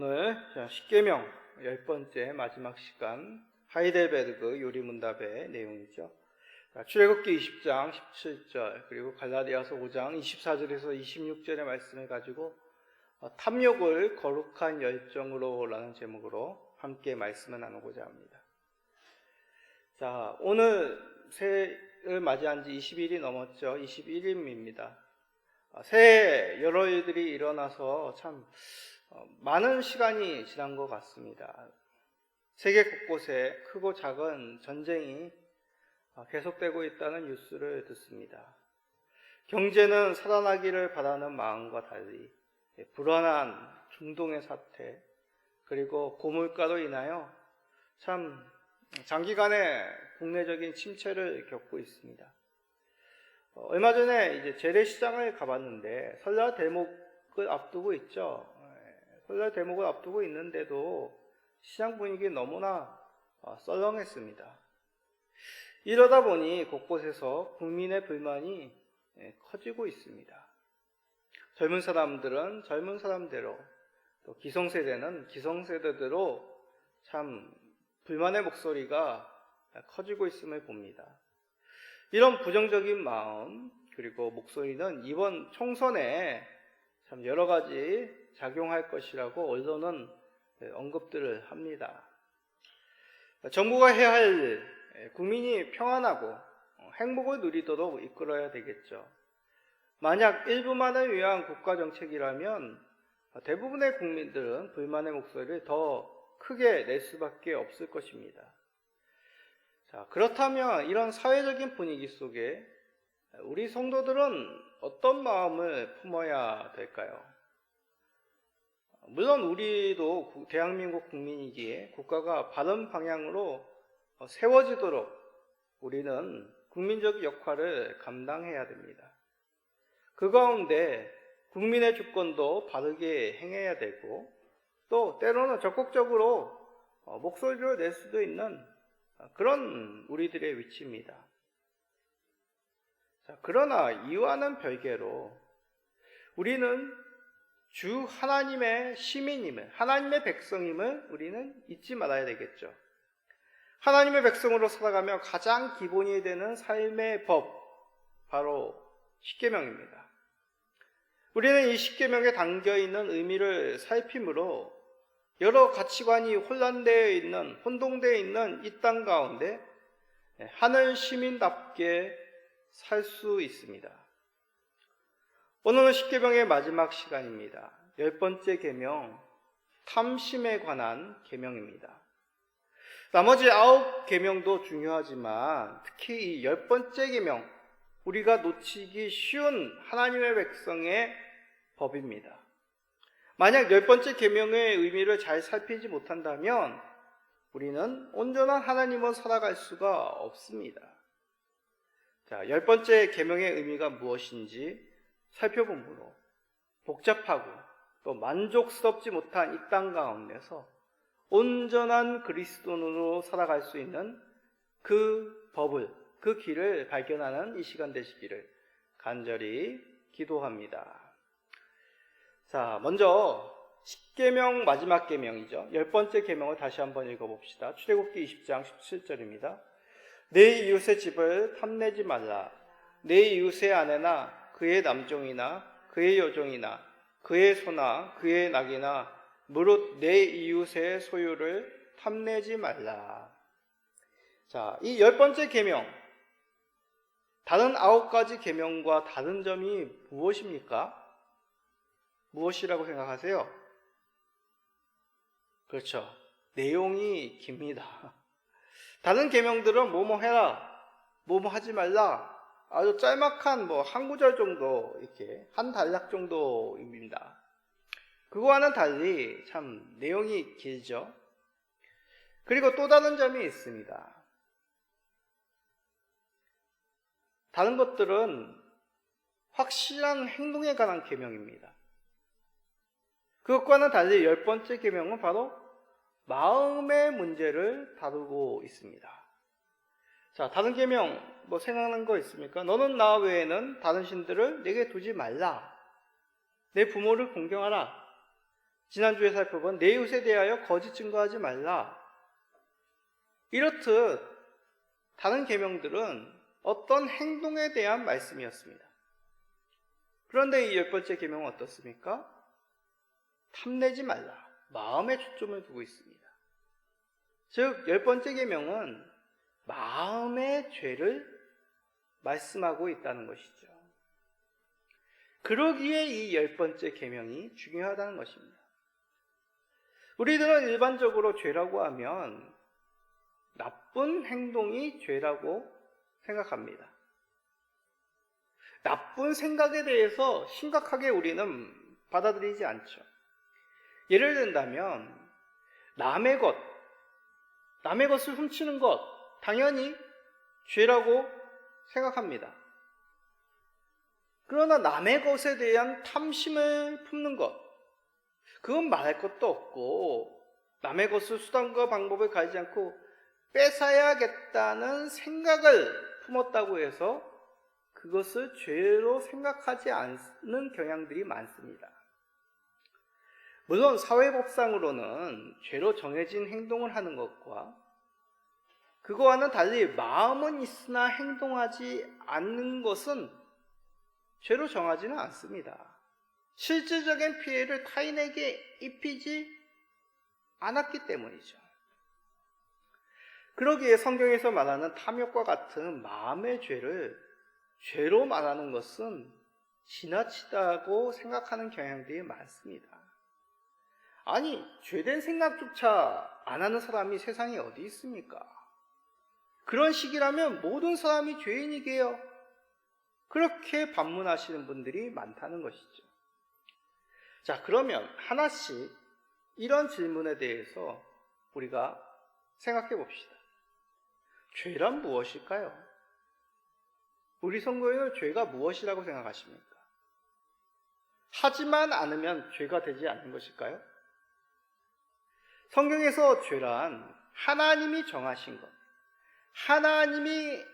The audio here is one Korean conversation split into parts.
오늘 십계명 10번째 마지막 시간 하이델베르그 요리문답의 내용이죠. 출애굽기 20장 17절 그리고 갈라디아서 5장 24절에서 26절의 말씀을 가지고 탐욕을 거룩한 열정으로 라는 제목으로 함께 말씀을 나누고자 합니다. 자, 오늘 새해를 맞이한 지 20일이 넘었죠. 21일입니다. 새해 여러 일들이 일어나서 참 많은 시간이 지난 것 같습니다. 세계 곳곳에 크고 작은 전쟁이 계속되고 있다는 뉴스를 듣습니다. 경제는 살아나기를 바라는 마음과 달리 불안한 중동의 사태 그리고 고물가로 인하여 참 장기간의 국내적인 침체를 겪고 있습니다. 얼마 전에 이제 재래시장을 가봤는데 설날 대목을 앞두고 있죠. 설날 대목을 앞두고 있는데도 시장 분위기 너무나 썰렁했습니다. 이러다 보니 곳곳에서 국민의 불만이 커지고 있습니다. 젊은 사람들은 젊은 사람대로 또 기성세대는 기성세대대로 참 불만의 목소리가 커지고 있음을 봅니다. 이런 부정적인 마음 그리고 목소리는 이번 총선에 참 여러 가지 작용할 것이라고 언론은 언급들을 합니다. 정부가 해야 할 일, 국민이 평안하고 행복을 누리도록 이끌어야 되겠죠. 만약 일부만을 위한 국가정책이라면 대부분의 국민들은 불만의 목소리를 더 크게 낼 수밖에 없을 것입니다. 자, 그렇다면 이런 사회적인 분위기 속에 우리 성도들은 어떤 마음을 품어야 될까요? 물론 우리도 대한민국 국민이기에 국가가 바른 방향으로 세워지도록 우리는 국민적 역할을 감당해야 됩니다. 그 가운데 국민의 주권도 바르게 행해야 되고 또 때로는 적극적으로 목소리를 낼 수도 있는 그런 우리들의 위치입니다. 자, 그러나 이와는 별개로 우리는 주 하나님의 시민임을, 하나님의 백성임을 우리는 잊지 말아야 되겠죠. 하나님의 백성으로 살아가며 가장 기본이 되는 삶의 법, 바로 십계명입니다. 우리는 이 십계명에 담겨있는 의미를 살핌으로 여러 가치관이 혼동되어 있는 이 땅 가운데 하늘 시민답게 살 수 있습니다. 오늘은 십계명의 마지막 시간입니다. 10번째 계명, 탐심에 관한 계명입니다. 나머지 9계명도 중요하지만 특히 이 10번째 계명, 우리가 놓치기 쉬운 하나님의 백성의 법입니다. 만약 10번째 계명의 의미를 잘 살피지 못한다면 우리는 온전한 하나님으로 살아갈 수가 없습니다. 자, 10번째 계명의 의미가 무엇인지 살펴보므로 복잡하고 또 만족스럽지 못한 이 땅 가운데서 온전한 그리스도인으로 살아갈 수 있는 그 법을, 그 길을 발견하는 이 시간 되시기를 간절히 기도합니다. 자, 먼저 십계명 마지막 계명이죠. 10번째 계명을 다시 한번 읽어봅시다. 출애굽기 20장 17절입니다. 내 이웃의 집을 탐내지 말라. 내 이웃의 아내나 그의 남종이나 그의 여종이나 그의 소나 그의 낙이나 무릇 내 이웃의 소유를 탐내지 말라. 자, 이 10번째 계명, 다른 9가지 계명과 다른 점이 무엇입니까? 무엇이라고 생각하세요? 그렇죠. 내용이 깁니다. 다른 계명들은 뭐뭐 해라, 뭐뭐 하지 말라, 아주 짤막한 한 구절 정도, 이렇게 한 단락 정도입니다. 그거와는 달리 참 내용이 길죠. 그리고 또 다른 점이 있습니다. 다른 것들은 확실한 행동에 관한 계명입니다. 그것과는 달리 10번째 계명은 바로 마음의 문제를 다루고 있습니다. 자, 다른 계명 생각나는 거 있습니까? 너는 나 외에는 다른 신들을 내게 두지 말라. 내 부모를 공경하라. 지난주에 살펴본 내 이웃에 대하여 거짓 증거하지 말라. 이렇듯 다른 계명들은 어떤 행동에 대한 말씀이었습니다. 그런데 이 10번째 계명은 어떻습니까? 탐내지 말라. 마음에 초점을 두고 있습니다. 즉 10번째 계명은 마음의 죄를 말씀하고 있다는 것이죠. 그러기에 이 10번째 계명이 중요하다는 것입니다. 우리들은 일반적으로 죄라고 하면 나쁜 행동이 죄라고 생각합니다. 나쁜 생각에 대해서 심각하게 우리는 받아들이지 않죠. 예를 든다면 남의 것을 훔치는 것 당연히 죄라고 생각합니다. 그러나 남의 것에 대한 탐심을 품는 것, 그건 말할 것도 없고 남의 것을 수단과 방법을 가지지 않고 뺏어야겠다는 생각을 품었다고 해서 그것을 죄로 생각하지 않는 경향들이 많습니다. 물론 사회법상으로는 죄로 정해진 행동을 하는 것과 그거와는 달리 마음은 있으나 행동하지 않는 것은 죄로 정하지는 않습니다. 실질적인 피해를 타인에게 입히지 않았기 때문이죠. 그러기에 성경에서 말하는 탐욕과 같은 마음의 죄를 죄로 말하는 것은 지나치다고 생각하는 경향들이 많습니다. 아니, 죄된 생각조차 안 하는 사람이 세상에 어디 있습니까? 그런 식이라면 모든 사람이 죄인이게요. 그렇게 반문하시는 분들이 많다는 것이죠. 자, 그러면 하나씩 이런 질문에 대해서 우리가 생각해 봅시다. 죄란 무엇일까요? 우리 성경에는 죄가 무엇이라고 생각하십니까? 하지만 않으면 죄가 되지 않는 것일까요? 성경에서 죄란 하나님이 정하신 것, 하나님이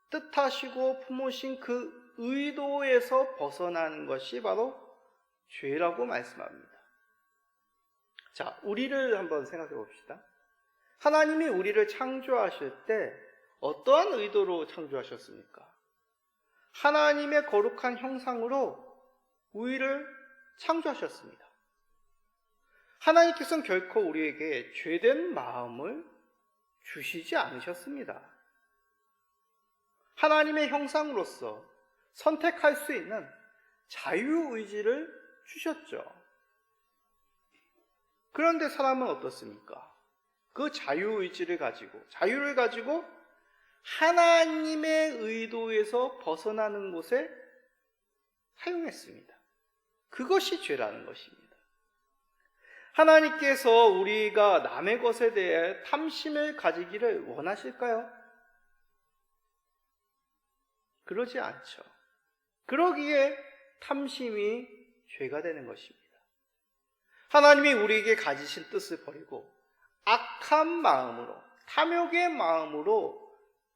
뜻하시고 품으신 그 의도에서 벗어나는 것이 바로 죄라고 말씀합니다. 자, 우리를 한번 생각해 봅시다. 하나님이 우리를 창조하실 때 어떠한 의도로 창조하셨습니까? 하나님의 거룩한 형상으로 우리를 창조하셨습니다. 하나님께서는 결코 우리에게 죄된 마음을 주시지 않으셨습니다. 하나님의 형상으로서 선택할 수 있는 자유의지를 주셨죠. 그런데 사람은 어떻습니까? 그 자유를 가지고 하나님의 의도에서 벗어나는 곳에 사용했습니다. 그것이 죄라는 것입니다. 하나님께서 우리가 남의 것에 대해 탐심을 가지기를 원하실까요? 그러지 않죠. 그러기에 탐심이 죄가 되는 것입니다. 하나님이 우리에게 가지신 뜻을 버리고 악한 마음으로, 탐욕의 마음으로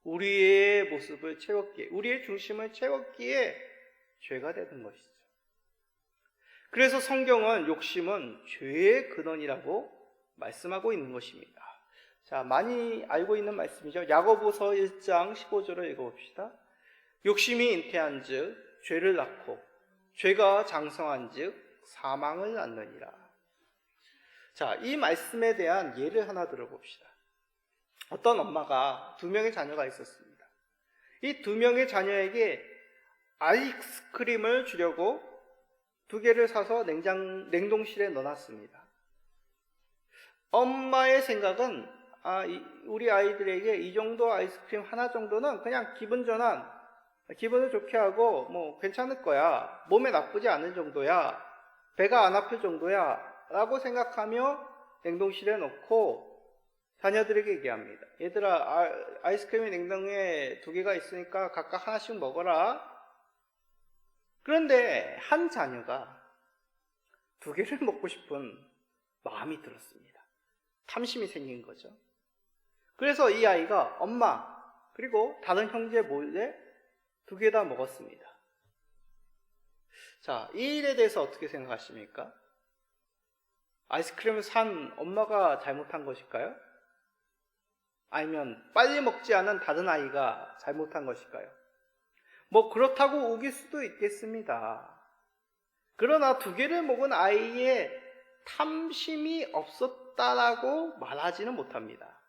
우리의 모습을 채웠기에, 우리의 중심을 채웠기에 죄가 되는 것이죠. 그래서 성경은 욕심은 죄의 근원이라고 말씀하고 있는 것입니다. 자, 많이 알고 있는 말씀이죠. 야고보서 1장 15절을 읽어봅시다. 욕심이 잉태한 즉 죄를 낳고 죄가 장성한 즉 사망을 낳느니라. 자, 이 말씀에 대한 예를 하나 들어봅시다. 어떤 엄마가 2명의 자녀가 있었습니다. 이 2명의 자녀에게 아이스크림을 주려고 2개를 사서 냉동실에 넣어놨습니다. 엄마의 생각은 우리 아이들에게 이 정도 아이스크림 하나 정도는 그냥 기분을 좋게 하고 뭐 괜찮을 거야, 몸에 나쁘지 않을 정도야, 배가 안 아플 정도야 라고 생각하며 냉동실에 넣고 자녀들에게 얘기합니다. 얘들아, 아이스크림이 냉동에 2개가 있으니까 각각 하나씩 먹어라. 그런데 한 자녀가 2개를 먹고 싶은 마음이 들었습니다. 탐심이 생긴 거죠. 그래서 이 아이가 엄마 그리고 다른 형제 몰래 2개 다 먹었습니다. 자, 이 일에 대해서 어떻게 생각하십니까? 아이스크림을 산 엄마가 잘못한 것일까요? 아니면 빨리 먹지 않은 다른 아이가 잘못한 것일까요? 뭐 그렇다고 우길 수도 있겠습니다. 그러나 두 개를 먹은 아이의 탐심이 없었다라고 말하지는 못합니다.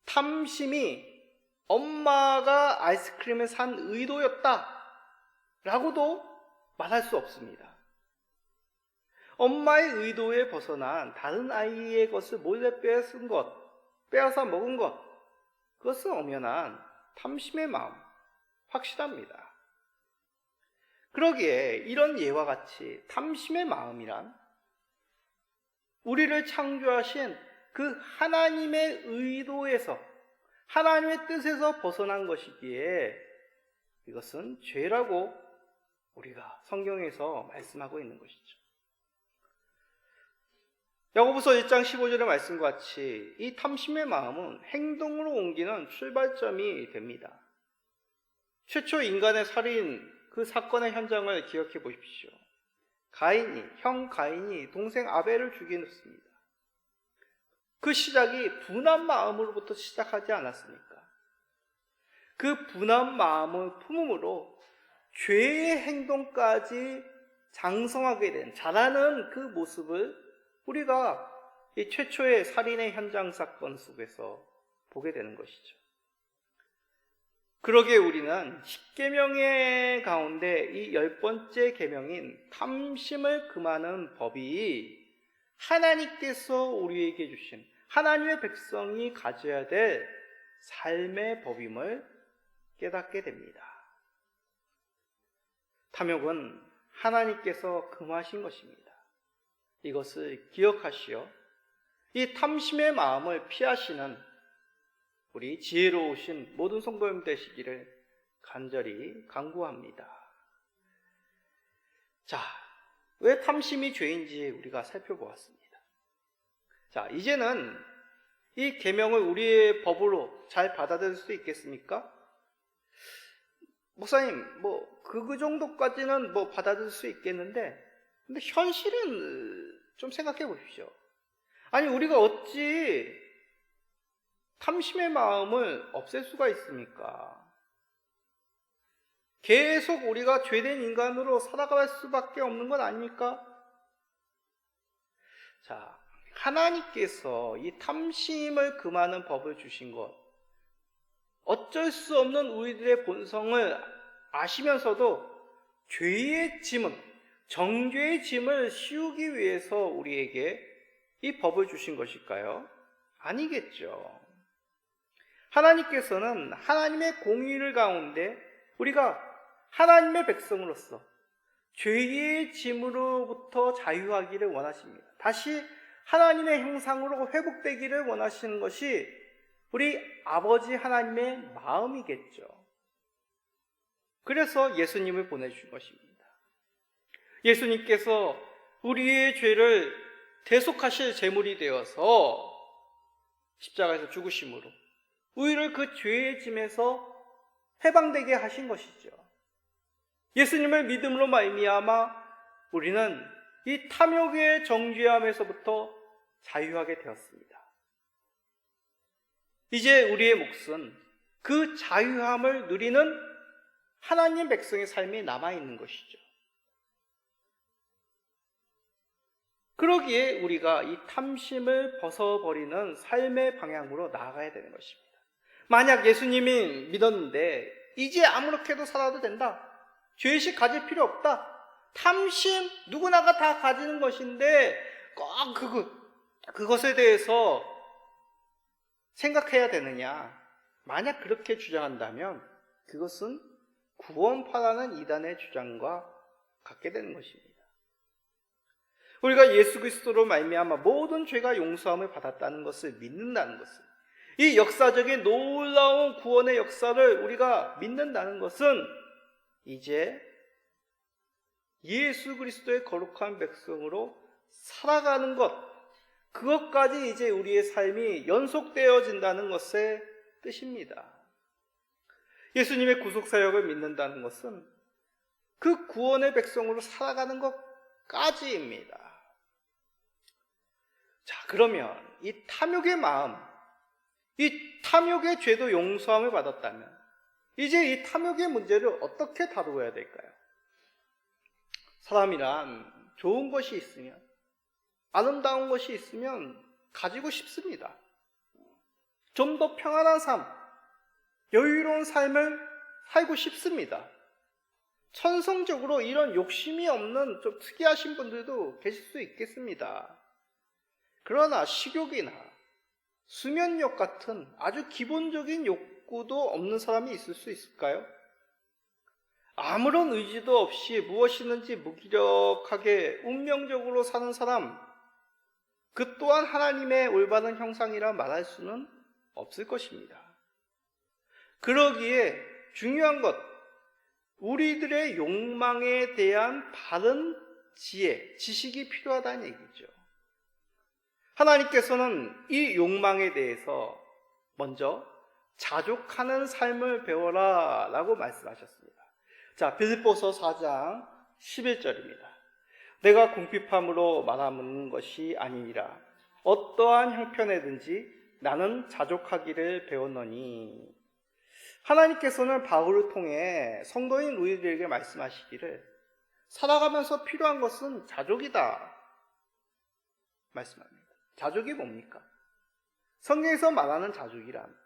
탐심이 엄마가 아이스크림을 산 의도였다라고도 말할 수 없습니다. 엄마의 의도에 벗어난 다른 아이의 것을 몰래 빼앗은 것, 빼앗아 먹은 것, 그것은 엄연한 탐심의 마음, 확실합니다. 그러기에 이런 예와 같이 탐심의 마음이란 우리를 창조하신 그 하나님의 의도에서, 하나님의 뜻에서 벗어난 것이기에 이것은 죄라고 우리가 성경에서 말씀하고 있는 것이죠. 야고보서 1장 15절의 말씀과 같이 이 탐심의 마음은 행동으로 옮기는 출발점이 됩니다. 최초 인간의 살인 그 사건의 현장을 기억해 보십시오. 형 가인이 동생 아벨을 죽였습니다. 그 시작이 분한 마음으로부터 시작하지 않았습니까? 그 분한 마음을 품음으로 죄의 행동까지 장성하게 된, 자라는 그 모습을 우리가 이 최초의 살인의 현장 사건 속에서 보게 되는 것이죠. 그러기에 우리는 10계명의 가운데 이 10번째 계명인 탐심을 금하는 법이 하나님께서 우리에게 주신 하나님의 백성이 가져야 될 삶의 법임을 깨닫게 됩니다. 탐욕은 하나님께서 금하신 것입니다. 이것을 기억하시어 이 탐심의 마음을 피하시는 우리 지혜로우신 모든 성도님 되시기를 간절히 간구합니다. 자, 왜 탐심이 죄인지 우리가 살펴보았습니다. 자, 이제는 이 계명을 우리의 법으로 잘 받아들일 수 있겠습니까? 목사님, 그 정도까지는 받아들일 수 있겠는데, 근데 현실은 좀 생각해 보십시오. 아니, 우리가 어찌 탐심의 마음을 없앨 수가 있습니까? 계속 우리가 죄된 인간으로 살아갈 수밖에 없는 건 아닙니까? 자, 하나님께서 이 탐심을 금하는 법을 주신 것, 어쩔 수 없는 우리들의 본성을 아시면서도 죄의 짐은, 정죄의 짐을 씌우기 위해서 우리에게 이 법을 주신 것일까요? 아니겠죠. 하나님께서는 하나님의 공의를 가운데 우리가 하나님의 백성으로서 죄의 짐으로부터 자유하기를 원하십니다. 다시 하나님의 형상으로 회복되기를 원하시는 것이 우리 아버지 하나님의 마음이겠죠. 그래서 예수님을 보내주신 것입니다. 예수님께서 우리의 죄를 대속하실 제물이 되어서 십자가에서 죽으심으로 우리를 그 죄의 짐에서 해방되게 하신 것이죠. 예수님을 믿음으로 말미암아 우리는 이 탐욕의 정죄함에서부터 자유하게 되었습니다. 이제 우리의 몫은 그 자유함을 누리는 하나님 백성의 삶이 남아있는 것이죠. 그러기에 우리가 이 탐심을 벗어버리는 삶의 방향으로 나아가야 되는 것입니다. 만약 예수님이 믿었는데 이제 아무렇게도 살아도 된다, 죄의식 가질 필요 없다, 탐심 누구나가 다 가지는 것인데 꼭 그것에 대해서 생각해야 되느냐, 만약 그렇게 주장한다면 그것은 구원파라는 이단의 주장과 같게 되는 것입니다. 우리가 예수 그리스도로 말미암아 모든 죄가 용서함을 받았다는 것을 믿는다는 것은, 이 역사적인 놀라운 구원의 역사를 우리가 믿는다는 것은 이제 예수 그리스도의 거룩한 백성으로 살아가는 것, 그것까지 이제 우리의 삶이 연속되어진다는 것의 뜻입니다. 예수님의 구속사역을 믿는다는 것은 그 구원의 백성으로 살아가는 것까지입니다. 그러면 이 탐욕의 마음, 이 탐욕의 죄도 용서함을 받았다면 이제 이 탐욕의 문제를 어떻게 다루어야 될까요? 사람이란 좋은 것이 있으면, 아름다운 것이 있으면 가지고 싶습니다. 좀 더 평안한 삶, 여유로운 삶을 살고 싶습니다. 천성적으로 이런 욕심이 없는 좀 특이하신 분들도 계실 수 있겠습니다. 그러나 식욕이나 수면욕 같은 아주 기본적인 욕구도 없는 사람이 있을 수 있을까요? 아무런 의지도 없이 무엇이든지 무기력하게 운명적으로 사는 사람, 그 또한 하나님의 올바른 형상이라 말할 수는 없을 것입니다. 그러기에 중요한 것, 우리들의 욕망에 대한 바른 지혜, 지식이 필요하다는 얘기죠. 하나님께서는 이 욕망에 대해서 먼저 자족하는 삶을 배워라 라고 말씀하셨습니다. 자, 빌립보서 4장 11절입니다. 내가 궁핍함으로 말하는 것이 아니니라. 어떠한 형편에든지 나는 자족하기를 배웠노니. 하나님께서는 바울을 통해 성도인 우리들에게 말씀하시기를 살아가면서 필요한 것은 자족이다 말씀합니다. 자족이 뭡니까? 성경에서 말하는 자족이란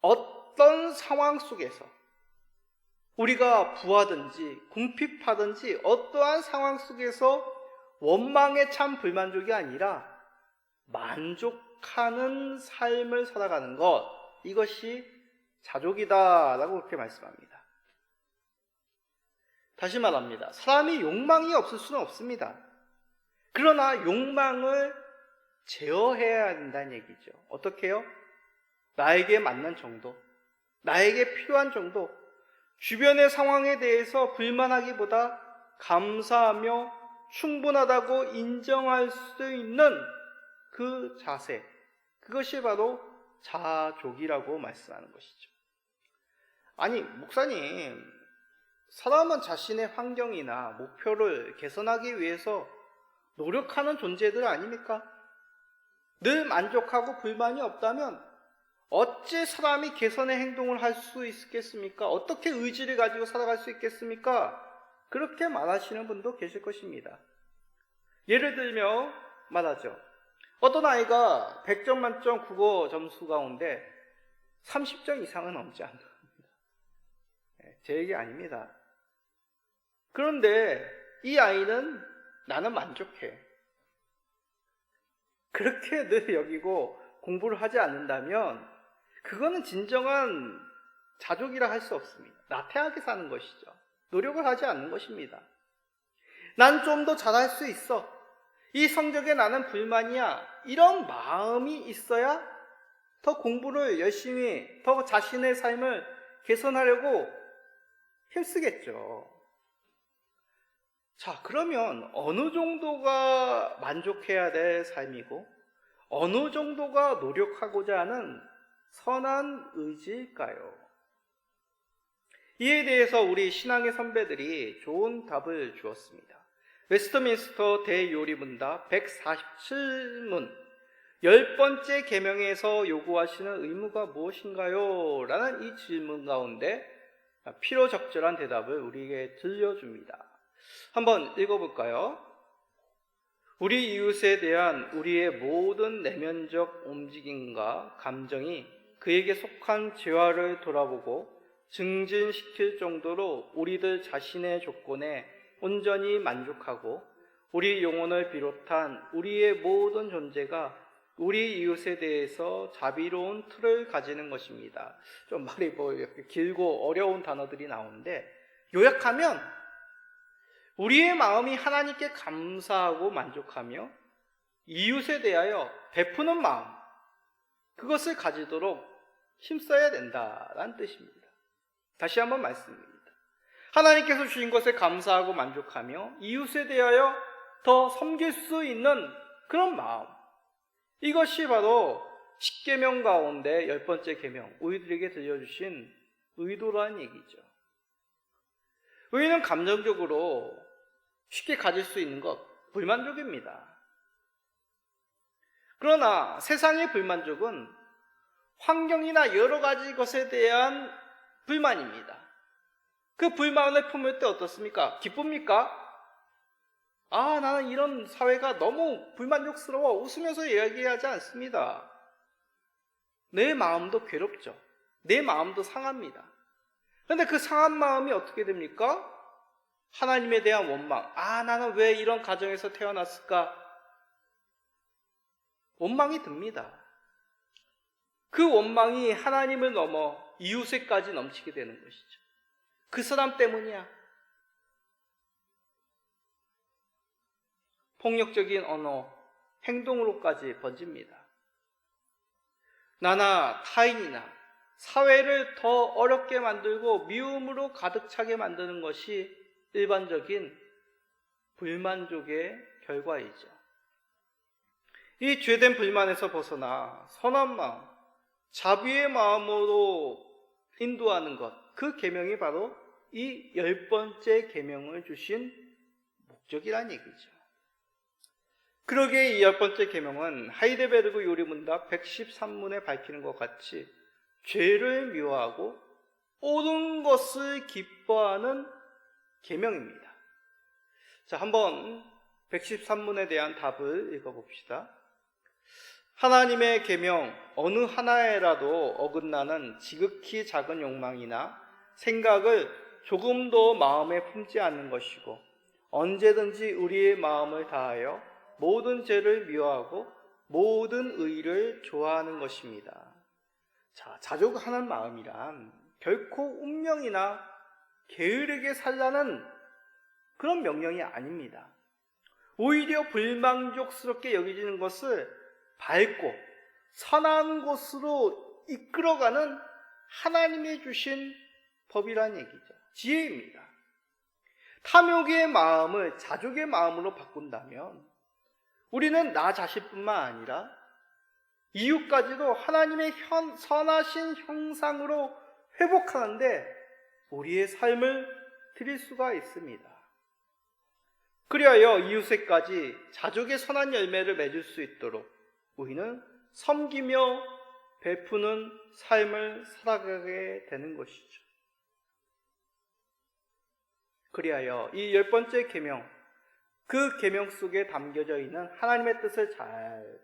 어떤 상황 속에서 우리가 부하든지 궁핍하든지 어떠한 상황 속에서 원망에 찬 불만족이 아니라 만족하는 삶을 살아가는 것, 이것이 자족이다라고 그렇게 말씀합니다. 다시 말합니다. 사람이 욕망이 없을 수는 없습니다. 그러나 욕망을 제어해야 한다는 얘기죠. 어떻게 해요? 나에게 맞는 정도, 나에게 필요한 정도, 주변의 상황에 대해서 불만하기보다 감사하며 충분하다고 인정할 수 있는 그 자세, 그것이 바로 자족이라고 말씀하는 것이죠. 아니, 목사님, 사람은 자신의 환경이나 목표를 개선하기 위해서 노력하는 존재들 아닙니까? 늘 만족하고 불만이 없다면 어찌 사람이 개선의 행동을 할 수 있겠습니까? 어떻게 의지를 가지고 살아갈 수 있겠습니까? 그렇게 말하시는 분도 계실 것입니다. 예를 들며 말하죠. 어떤 아이가 100점 만점 국어 점수 가운데 30점 이상은 넘지 않습니다. 제 얘기 아닙니다. 그런데 이 아이는 나는 만족해. 그렇게 늘 여기고 공부를 하지 않는다면 그거는 진정한 자족이라 할 수 없습니다. 나태하게 사는 것이죠. 노력을 하지 않는 것입니다. 난 좀 더 잘할 수 있어. 이 성적에 나는 불만이야. 이런 마음이 있어야 더 공부를 열심히, 더 자신의 삶을 개선하려고 힘쓰겠죠. 자, 그러면 어느 정도가 만족해야 될 삶이고 어느 정도가 노력하고자 하는 선한 의지일까요? 이에 대해서 우리 신앙의 선배들이 좋은 답을 주었습니다. 웨스트민스터 대요리문답 147문 10번째 계명에서 요구하시는 의무가 무엇인가요? 라는 이 질문 가운데 필요적절한 대답을 우리에게 들려줍니다. 한번 읽어볼까요? 우리 이웃에 대한 우리의 모든 내면적 움직임과 감정이 그에게 속한 재화를 돌아보고 증진시킬 정도로 우리들 자신의 조건에 온전히 만족하고 우리 영혼을 비롯한 우리의 모든 존재가 우리 이웃에 대해서 자비로운 틀을 가지는 것입니다. 좀 말이 이렇게 길고 어려운 단어들이 나오는데 요약하면 우리의 마음이 하나님께 감사하고 만족하며 이웃에 대하여 베푸는 마음, 그것을 가지도록 힘써야 된다라는 뜻입니다. 다시 한번 말씀드립니다. 하나님께서 주신 것에 감사하고 만족하며 이웃에 대하여 더 섬길 수 있는 그런 마음, 이것이 바로 10계명 가운데 10번째 계명, 우리들에게 들려주신 의도라는 얘기죠. 우리는 감정적으로 쉽게 가질 수 있는 것, 불만족입니다. 그러나 세상의 불만족은 환경이나 여러 가지 것에 대한 불만입니다. 그 불만을 품을 때 어떻습니까? 기쁩니까? 나는 이런 사회가 너무 불만족스러워. 웃으면서 이야기하지 않습니다. 내 마음도 괴롭죠. 내 마음도 상합니다. 그런데 그 상한 마음이 어떻게 됩니까? 하나님에 대한 원망. 나는 왜 이런 가정에서 태어났을까? 원망이 듭니다. 그 원망이 하나님을 넘어 이웃에까지 넘치게 되는 것이죠. 그 사람 때문이야. 폭력적인 언어, 행동으로까지 번집니다. 나나 타인이나 사회를 더 어렵게 만들고 미움으로 가득 차게 만드는 것이 일반적인 불만족의 결과이죠. 이 죄된 불만에서 벗어나 선한 마음, 자비의 마음으로 인도하는 것, 그 계명이 바로 이 10번째 계명을 주신 목적이란 얘기죠. 그러기에 이 10번째 계명은 하이데베르그 요리문답 113문에 밝히는 것 같이 죄를 미워하고 옳은 것을 기뻐하는 계명입니다. 자, 한번 113문에 대한 답을 읽어봅시다. 하나님의 계명 어느 하나에라도 어긋나는 지극히 작은 욕망이나 생각을 조금도 마음에 품지 않는 것이고 언제든지 우리의 마음을 다하여 모든 죄를 미워하고 모든 의를 좋아하는 것입니다. 자, 자족하는 마음이란 결코 운명이나 게으르게 살라는 그런 명령이 아닙니다. 오히려 불만족스럽게 여겨지는 것을 밝고 선한 곳으로 이끌어가는 하나님이 주신 법이란 얘기죠. 지혜입니다. 탐욕의 마음을 자족의 마음으로 바꾼다면 우리는 나 자신뿐만 아니라 이웃까지도 하나님의 선하신 형상으로 회복하는데 우리의 삶을 드릴 수가 있습니다. 그리하여 이웃에까지 자족의 선한 열매를 맺을 수 있도록 우리는 섬기며 베푸는 삶을 살아가게 되는 것이죠. 그리하여 이 10번째 계명, 그 계명 속에 담겨져 있는 하나님의 뜻을 잘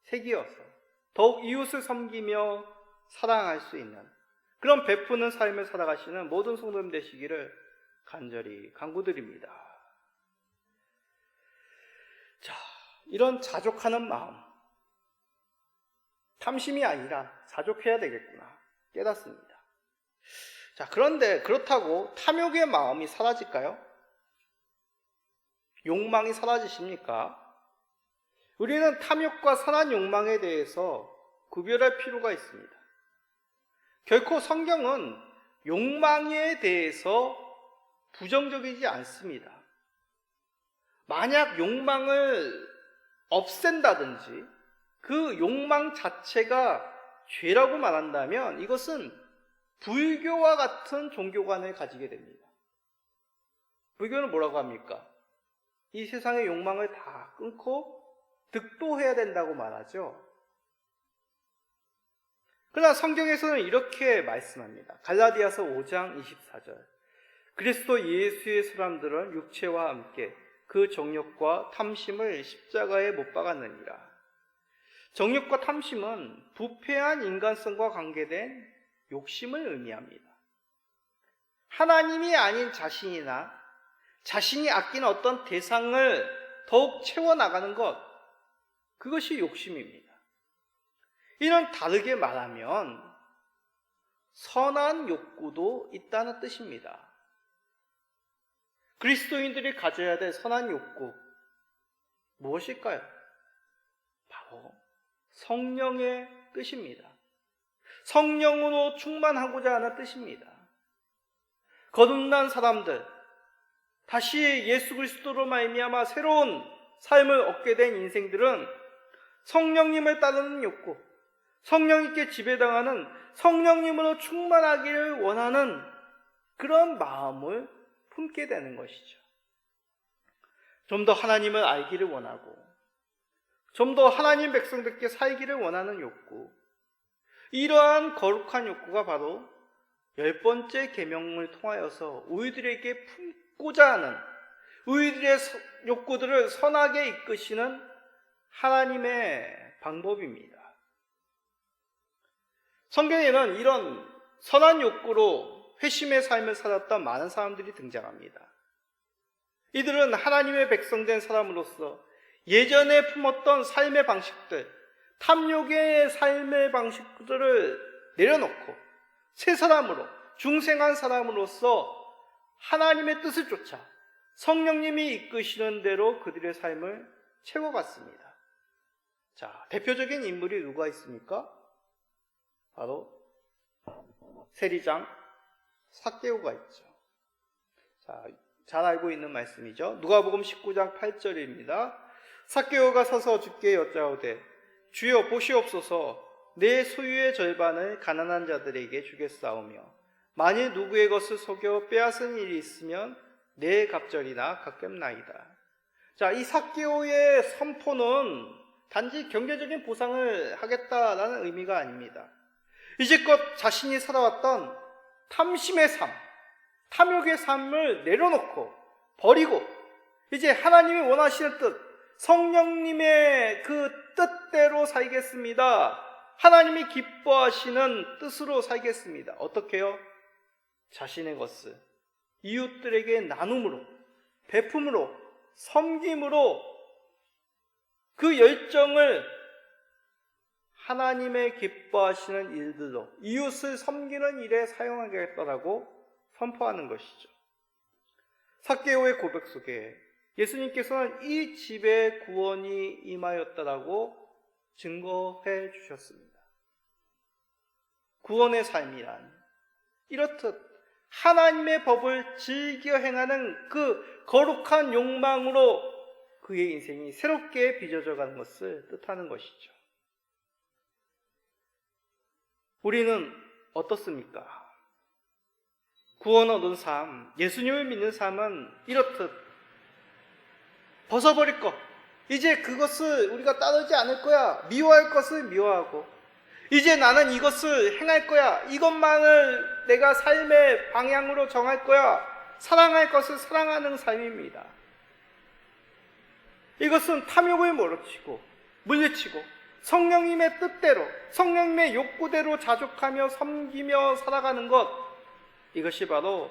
새기어서 더욱 이웃을 섬기며 사랑할 수 있는 그런 베푸는 삶을 살아가시는 모든 성도님 되시기를 간절히 간구드립니다. 자, 이런 자족하는 마음, 탐심이 아니라 자족해야 되겠구나 깨닫습니다. 자, 그런데 그렇다고 탐욕의 마음이 사라질까요? 욕망이 사라지십니까? 우리는 탐욕과 선한 욕망에 대해서 구별할 필요가 있습니다. 결코 성경은 욕망에 대해서 부정적이지 않습니다. 만약 욕망을 없앤다든지 그 욕망 자체가 죄라고 말한다면 이것은 불교와 같은 종교관을 가지게 됩니다. 불교는 뭐라고 합니까? 이 세상의 욕망을 다 끊고 득도해야 된다고 말하죠. 그러나 성경에서는 이렇게 말씀합니다. 갈라디아서 5장 24절. 그리스도 예수의 사람들은 육체와 함께 그 정욕과 탐심을 십자가에 못 박았느니라. 정욕과 탐심은 부패한 인간성과 관계된 욕심을 의미합니다. 하나님이 아닌 자신이나 자신이 아끼는 어떤 대상을 더욱 채워나가는 것, 그것이 욕심입니다. 이는 다르게 말하면 선한 욕구도 있다는 뜻입니다. 그리스도인들이 가져야 될 선한 욕구, 무엇일까요? 바로 성령의 뜻입니다. 성령으로 충만하고자 하는 뜻입니다. 거듭난 사람들, 다시 예수 그리스도로 말미암아 새로운 삶을 얻게 된 인생들은 성령님을 따르는 욕구, 성령님께 지배당하는 성령님으로 충만하기를 원하는 그런 마음을 품게 되는 것이죠. 좀 더 하나님을 알기를 원하고 좀 더 하나님 백성들께 살기를 원하는 욕구, 이러한 거룩한 욕구가 바로 10번째 계명을 통하여서 우리들에게 품고자 하는, 우리들의 욕구들을 선하게 이끄시는 하나님의 방법입니다. 성경에는 이런 선한 욕구로 회심의 삶을 살았던 많은 사람들이 등장합니다. 이들은 하나님의 백성된 사람으로서 예전에 품었던 삶의 방식들, 탐욕의 삶의 방식들을 내려놓고 새 사람으로, 중생한 사람으로서 하나님의 뜻을 쫓아 성령님이 이끄시는 대로 그들의 삶을 채워갔습니다. 자, 대표적인 인물이 누가 있습니까? 바로 세리장 삭개오가 있죠. 자, 잘 알고 있는 말씀이죠. 누가복음 19장 8절입니다. 삭개오가 서서 주께 여짜오되 주여 보시옵소서, 내 소유의 절반을 가난한 자들에게 주겠사오며 만일 누구의 것을 속여 빼앗은 일이 있으면 내 갑절이나 갚겠나이다. 자, 이 삭개오의 선포는 단지 경제적인 보상을 하겠다라는 의미가 아닙니다. 이제껏 자신이 살아왔던 탐심의 삶, 탐욕의 삶을 내려놓고 버리고 이제 하나님이 원하시는 뜻, 성령님의 그 뜻대로 살겠습니다. 하나님이 기뻐하시는 뜻으로 살겠습니다. 어떻게요? 자신의 것을 이웃들에게 나눔으로, 베품으로, 섬김으로 그 열정을 하나님의 기뻐하시는 일들로, 이웃을 섬기는 일에 사용하겠다라고 선포하는 것이죠. 삭개오의 고백 속에 예수님께서는 이 집에 구원이 임하였다라고 증거해 주셨습니다. 구원의 삶이란 이렇듯 하나님의 법을 즐겨 행하는 그 거룩한 욕망으로 그의 인생이 새롭게 빚어져 가는 것을 뜻하는 것이죠. 우리는 어떻습니까? 구원 얻은 삶, 예수님을 믿는 삶은 이렇듯 벗어버릴 것, 이제 그것을 우리가 따르지 않을 거야, 미워할 것을 미워하고 이제 나는 이것을 행할 거야, 이것만을 내가 삶의 방향으로 정할 거야, 사랑할 것을 사랑하는 삶입니다. 이것은 탐욕을 물리치고 성령님의 뜻대로, 성령님의 욕구대로 자족하며 섬기며 살아가는 것, 이것이 바로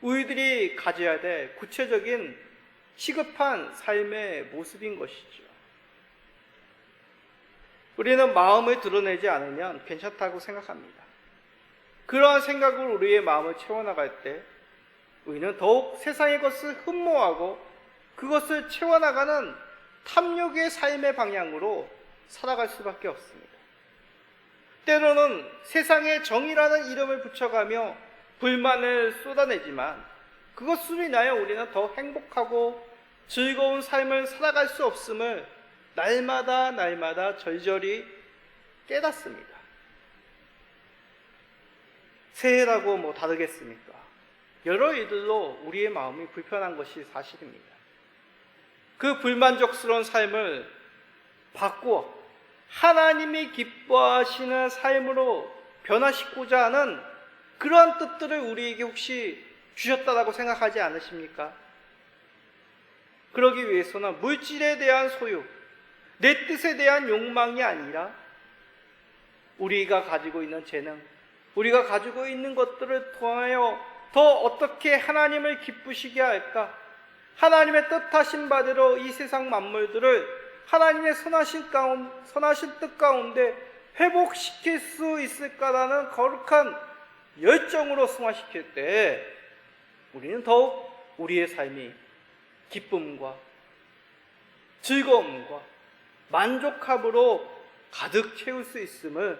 우리들이 가져야 될 구체적인 시급한 삶의 모습인 것이죠. 우리는 마음을 드러내지 않으면 괜찮다고 생각합니다. 그러한 생각으로 우리의 마음을 채워나갈 때 우리는 더욱 세상의 것을 흠모하고 그것을 채워나가는 탐욕의 삶의 방향으로 살아갈 수밖에 없습니다. 때로는 세상의 정의라는 이름을 붙여가며 불만을 쏟아내지만 그것으로 인하여 우리는 더 행복하고 즐거운 삶을 살아갈 수 없음을 날마다 절절히 깨닫습니다. 새해라고 뭐 다르겠습니까? 여러 일들로 우리의 마음이 불편한 것이 사실입니다. 그 불만족스러운 삶을 바꾸어 하나님이 기뻐하시는 삶으로 변화시키고자 하는 그러한 뜻들을 우리에게 혹시 주셨다라고 생각하지 않으십니까? 그러기 위해서는 물질에 대한 소유, 내 뜻에 대한 욕망이 아니라 우리가 가지고 있는 재능, 우리가 가지고 있는 것들을 통하여 더 어떻게 하나님을 기쁘시게 할까? 하나님의 뜻하신 바대로 이 세상 만물들을 하나님의 선하신 뜻 가운데 회복시킬 수 있을까라는 거룩한 열정으로 승화시킬 때 우리는 더욱 우리의 삶이 기쁨과 즐거움과 만족함으로 가득 채울 수 있음을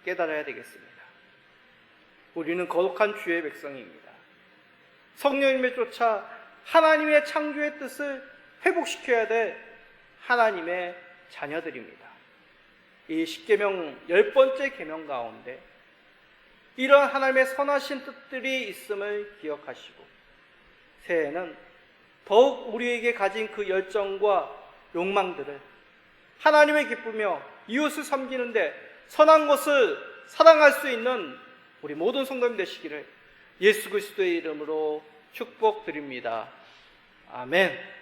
깨달아야 되겠습니다. 우리는 거룩한 주의 백성입니다. 성령님을 쫓아 하나님의 창조의 뜻을 회복시켜야 될 하나님의 자녀들입니다. 이 10계명 10번째 계명 가운데 이런 하나님의 선하신 뜻들이 있음을 기억하시고 새해에는 더욱 우리에게 가진 그 열정과 욕망들을 하나님을 기쁘며 이웃을 섬기는데 선한 것을 사랑할 수 있는 우리 모든 성도님 되시기를 예수 그리스도의 이름으로 축복드립니다. 아멘.